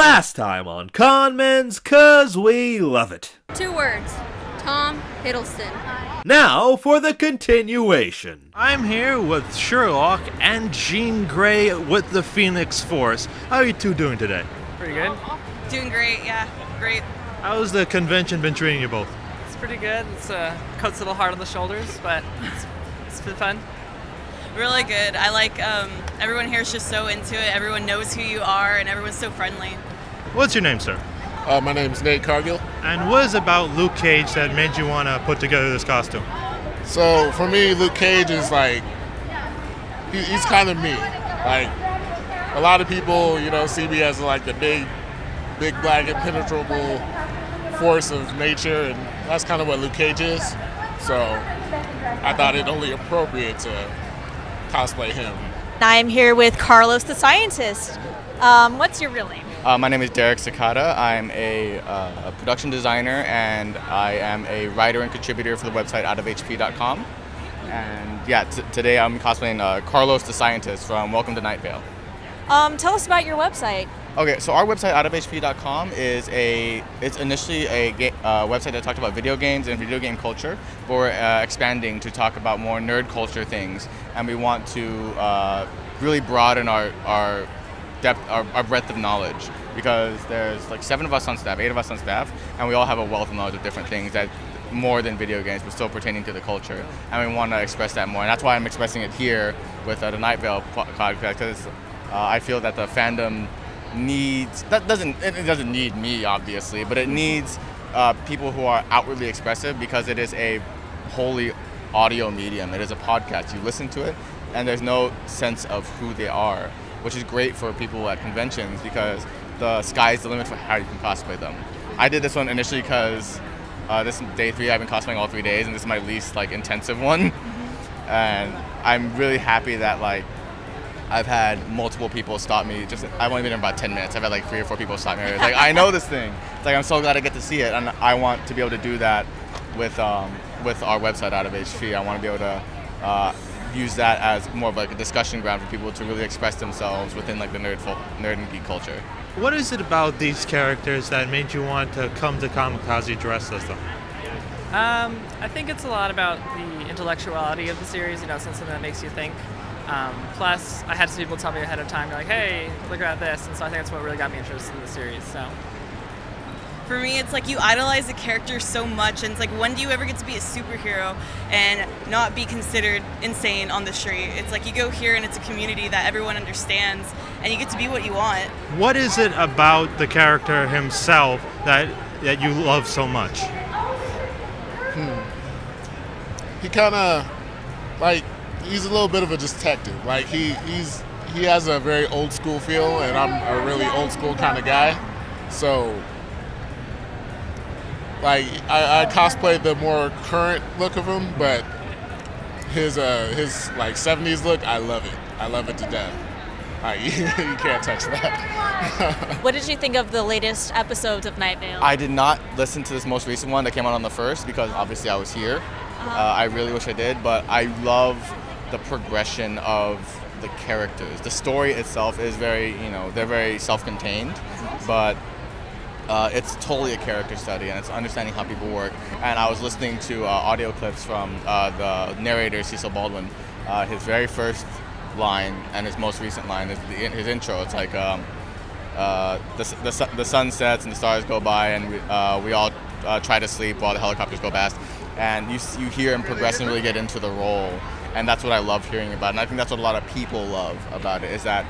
Last time on Conmen's 'Cause We Love It. 2 words. Tom Hiddleston. Now for the continuation. I'm here with Sherlock and Jean Grey with the Phoenix Force. How are you two doing today? Pretty good. Doing great, yeah, great. How's the convention been treating you both? It's pretty good. It's coats a little hard on the shoulders, but it's been fun. Really good. I like everyone here is just so into it. Everyone knows who you are, and everyone's so friendly. What's your name, sir? My name's Nate Cargill. And what is it about Luke Cage that made you want to put together this costume? So for me, Luke Cage is like, he's kind of me. Like, a lot of people, see me as like the big black impenetrable force of nature, and that's kind of what Luke Cage is. So I thought it only appropriate to cosplay him. I'm here with Carlos the Scientist. What's your real name? My name is Derek Sakata. I'm a production designer, and I am a writer and contributor for the website outofhp.com. And yeah, today I'm cosplaying Carlos the Scientist from Welcome to Night Vale. Tell us about your website. Okay, so our website outofhp.com is it's initially a website that talked about video games and video game culture, but we're expanding to talk about more nerd culture things, and we want to really broaden our depth, our breadth of knowledge, because there's like 7 of us on staff, 8 of us on staff, and we all have a wealth of knowledge of different things that more than video games, but still pertaining to the culture, and we want to express that more, and that's why I'm expressing it here with the Night Vale podcast, because I feel that the fandom needs, it doesn't need me obviously, but it needs people who are outwardly expressive, because it is a wholly audio medium. It is a podcast. You listen to it, and there's no sense of who they are, which is great for people at conventions, because the sky's the limit for how you can cosplay them. I did this one initially because this is day 3. I've been cosplaying all 3 days, and this is my least intensive one. And I'm really happy that I've had multiple people stop me. I've only been in about 10 minutes. I've had 3 or 4 people stop me. It's I know this thing. It's I'm so glad I get to see it, and I want to be able to do that with our website out of HP. I want to be able to use that as more of a discussion ground for people to really express themselves within the nerd and geek culture. What is it about these characters that made you want to come to Comikaze dressed as them? I think it's a lot about the intellectuality of the series, something that makes you think. Plus, I had some people tell me ahead of time, they're like, hey, look at this, and so I think that's what really got me interested in the series. So, for me, it's you idolize the character so much, and it's when do you ever get to be a superhero and not be considered insane on the street? It's you go here and it's a community that everyone understands, and you get to be what you want. What is it about the character himself that you love so much? He kind of he's a little bit of a detective. He has a very old school feel, and I'm a really old school kind of guy. So I cosplayed the more current look of him, but his 70s look, I love it. I love it to death. You can't touch that. What did you think of the latest episodes of Night Vale? I did not listen to this most recent one that came out on the 1st, because obviously I was here. I really wish I did, but I love the progression of the characters. The story itself is very, they're very self-contained, but it's totally a character study, and it's understanding how people work. And I was listening to audio clips from the narrator, Cecil Baldwin. His very first line and his most recent line is his intro. It's the sun sets and the stars go by, and we all try to sleep while the helicopters go past. And you hear him progressively get into the role, and that's what I love hearing about. And I think that's what a lot of people love about it, is that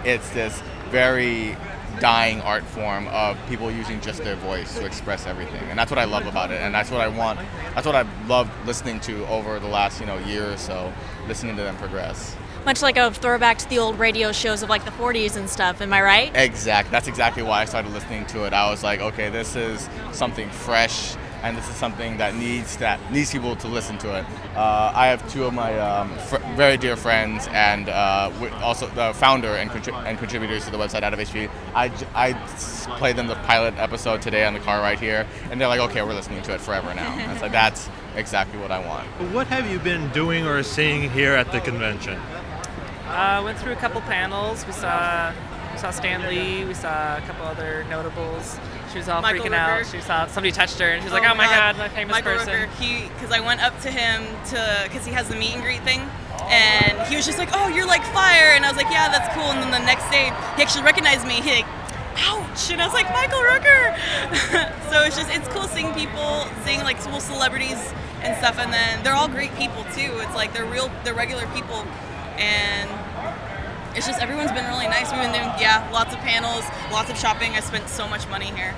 it's this very dying art form of people using just their voice to express everything, and that's what I love about it, and that's what I want. That's what I've loved listening to over the last year or so, listening to them progress. Much like a throwback to the old radio shows of the 40s and stuff, am I right? Exactly. That's exactly why I started listening to it. I was like, okay, this is something fresh, and this is something that needs people to listen to it. I have 2 of my very dear friends, and also the founder and contributors to the website out of HP. I played them the pilot episode today on the car right here, and they're like, okay, we're listening to it forever now. And it's that's exactly what I want. What have you been doing or seeing here at the convention? Went through a couple panels. We saw We saw Stan Lee. We saw a couple other notables. She was all Michael freaking out. Rooker. She saw somebody touched her, and she was like, "Oh my God, my famous Michael person." Rooker, because I went up to him because he has the meet and greet thing, and he was just like, "Oh, you're like fire," and I was like, "Yeah, that's cool." And then the next day, he actually recognized me. He like, "Ouch!" And I was like, "Michael Rooker." So it's cool seeing people, seeing like cool celebrities and stuff, and then they're all great people too. It's like they're regular people, and it's just everyone's been really nice. We've been doing lots of panels, lots of shopping. I spent so much money here,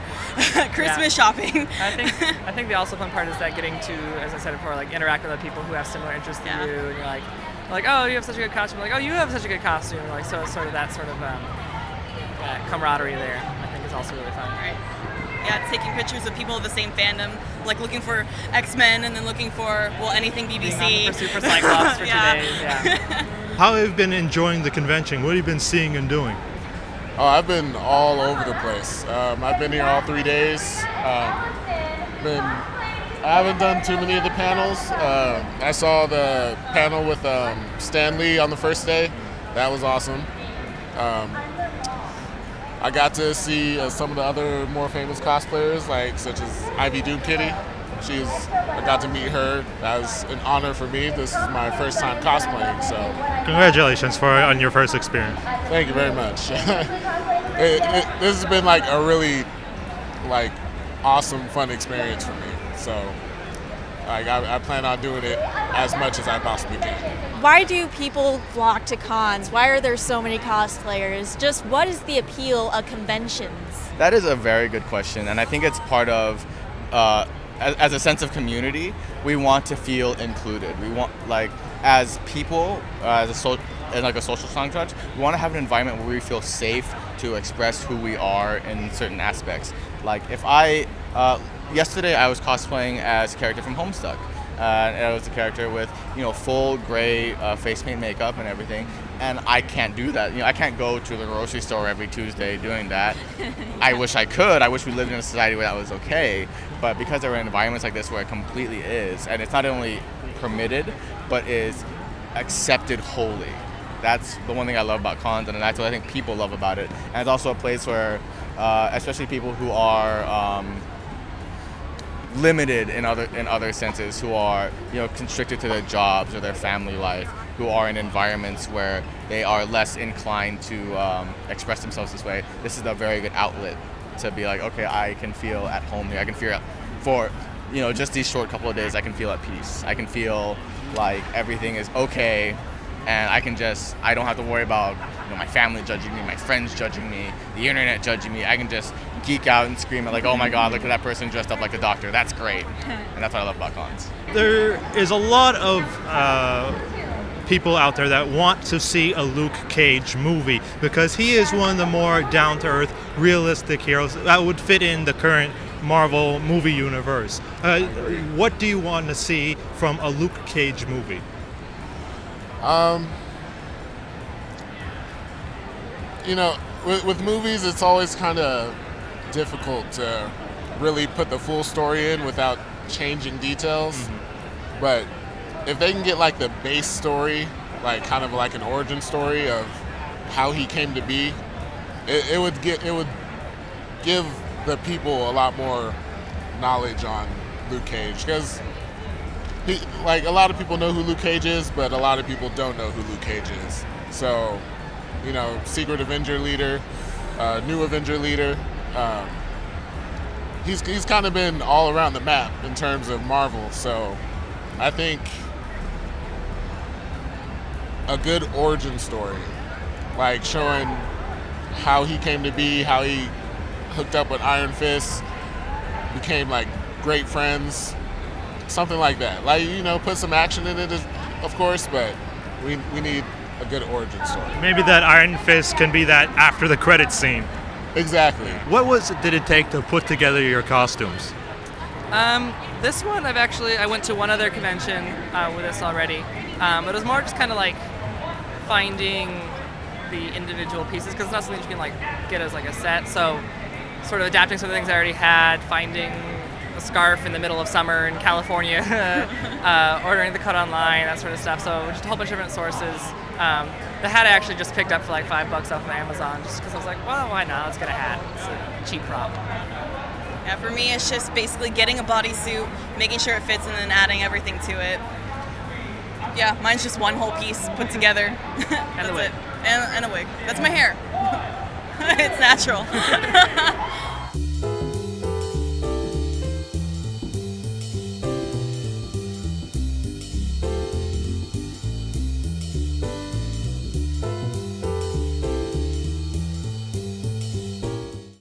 Christmas shopping. I think the also fun part is that getting to, as I said before, like interact with other people who have similar interests to you, and you're like, oh, you have such a good costume. Like, oh, you have such a good costume. Like, so it's sort of that camaraderie there. I think is also really fun. Right. Yeah, taking pictures of people of the same fandom, like looking for X-Men and then looking for anything BBC. Being on the pursuit for Cyclops for 2 days. Yeah. How have you been enjoying the convention? What have you been seeing and doing? Oh, I've been all over the place. I've been here all 3 days. I haven't done too many of the panels. I saw the panel with Stan Lee on the first day. That was awesome. I got to see some of the other more famous cosplayers, such as Ivy Doom Kitty. I got to meet her. That was an honor for me. This is my first time cosplaying, so. Congratulations on your first experience. Thank you very much. This has been a really awesome, fun experience for me. So I plan on doing it as much as I possibly can. Why do people flock to cons? Why are there so many cosplayers? Just what is the appeal of conventions? That is a very good question, and I think it's part of, as a sense of community, we want to feel included. We want, as people, as a social construct, we want to have an environment where we feel safe to express who we are in certain aspects. Yesterday I was cosplaying as a character from Homestuck. And I was a character with, full gray face paint, makeup, and everything. And I can't do that. I can't go to the grocery store every Tuesday doing that. I wish I could. I wish we lived in a society where that was okay. But because there are environments like this where it completely is, and it's not only permitted, but is accepted wholly. That's the one thing I love about cons, and that's what I think people love about it. And it's also a place where, especially people who are limited in other senses, who are constricted to their jobs or their family life, who are in environments where they are less inclined to express themselves this way. This is a very good outlet to be like, okay, I can feel at home here. I can feel for just these short couple of days, I can feel at peace. I can feel like everything is okay, and I don't have to worry about my family judging me, my friends judging me, the internet judging me. I can just geek out and scream at oh my God, look at that person dressed up like a doctor. That's great. And that's what I love about cons. There is a lot of people out there that want to see a Luke Cage movie because he is one of the more down-to-earth, realistic heroes that would fit in the current Marvel movie universe. What do you want to see from a Luke Cage movie? With movies, it's always kind of difficult to really put the full story in without changing details. Mm-hmm. But if they can get the base story, kind of an origin story of how he came to be, it would give the people a lot more knowledge on Luke Cage, because a lot of people know who Luke Cage is, but a lot of people don't know who Luke Cage is. So, Secret Avenger leader, new Avenger leader. He's kind of been all around the map in terms of Marvel. So, I think a good origin story, showing how he came to be, how he hooked up with Iron Fist, became great friends, something like that. Put some action in it, of course, but we need a good origin story. Maybe that Iron Fist can be that after the credits scene. Exactly. What did it take to put together your costumes? This one I went to one other convention with this already. It was more just kind of finding the individual pieces, because it's not something you can get as a set. So sort of adapting some of the things I already had, finding a scarf in the middle of summer in California, ordering the cut online, that sort of stuff. So just a whole bunch of different sources, The hat I actually just picked up for like $5 off of Amazon, just because I was like, well, why not? Let's get a hat. It's a cheap prop. Yeah, for me, it's just basically getting a bodysuit, making sure it fits, and then adding everything to it. Yeah, mine's just one whole piece put together. And a wig. And a wig. That's my hair. It's natural.